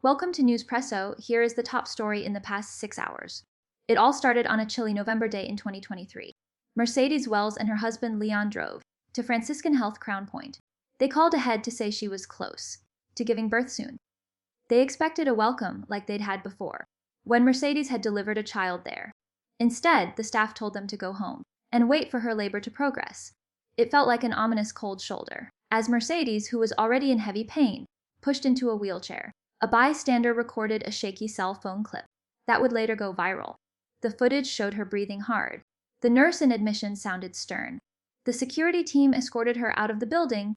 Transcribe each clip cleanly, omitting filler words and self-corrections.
Welcome to Newspresso. Here is the top story in the past 6 hours. It all started on a chilly November day in 2023. Mercedes Wells and her husband Leon drove to Franciscan Health Crown Point. They called ahead to say she was close to giving birth soon. They expected a welcome like they'd had before, when Mercedes had delivered a child there. Instead, the staff told them to go home and wait for her labor to progress. It felt like an ominous cold shoulder, as Mercedes, who was already in heavy pain, pushed into a wheelchair. A bystander recorded a shaky cell phone clip that would later go viral. The footage showed her breathing hard. The nurse in admission sounded stern. The security team escorted her out of the building.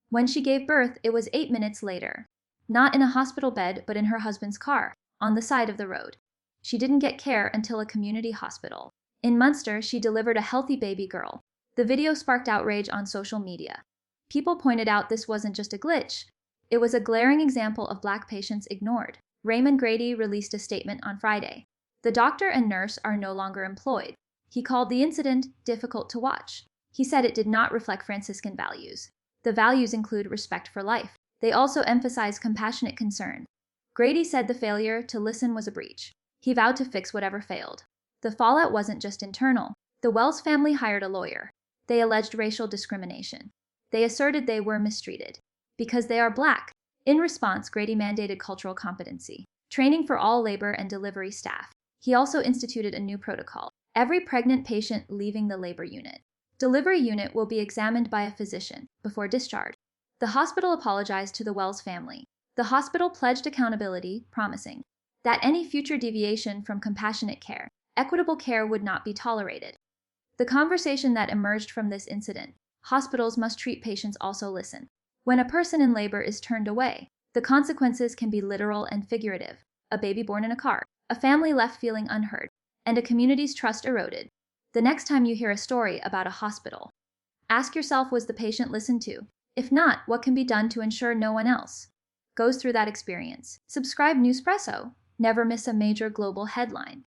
When she gave birth, it was 8 minutes later. Not in a hospital bed, but in her husband's car, on the side of the road. She didn't get care until a community hospital. In Munster, she delivered a healthy baby girl. The video sparked outrage on social media. People pointed out this wasn't just a glitch. It was a glaring example of Black patients ignored. Raymond Grady released a statement on Friday. The doctor and nurse are no longer employed. He called the incident difficult to watch. He said it did not reflect Franciscan values. The values include respect for life. They also emphasize compassionate concern. Grady said the failure to listen was a breach. He vowed to fix whatever failed. The fallout wasn't just internal. The Wells family hired a lawyer. They alleged racial discrimination. They asserted they were mistreated because they are Black. In response, Grady mandated cultural competency, training for all labor and delivery staff. He also instituted a new protocol. Every pregnant patient leaving the labor unit, delivery unit will be examined by a physician before discharge. The hospital apologized to the Wells family. The hospital pledged accountability, promising that any future deviation from compassionate care, equitable care would not be tolerated. The conversation that emerged from this incident: hospitals must treat patients also listen. When a person in labor is turned away, the consequences can be literal and figurative. A baby born in a car, a family left feeling unheard, and a community's trust eroded. The next time you hear a story about a hospital, ask yourself, was the patient listened to? If not, what can be done to ensure no one else goes through that experience? Subscribe Newspresso. Never miss a major global headline.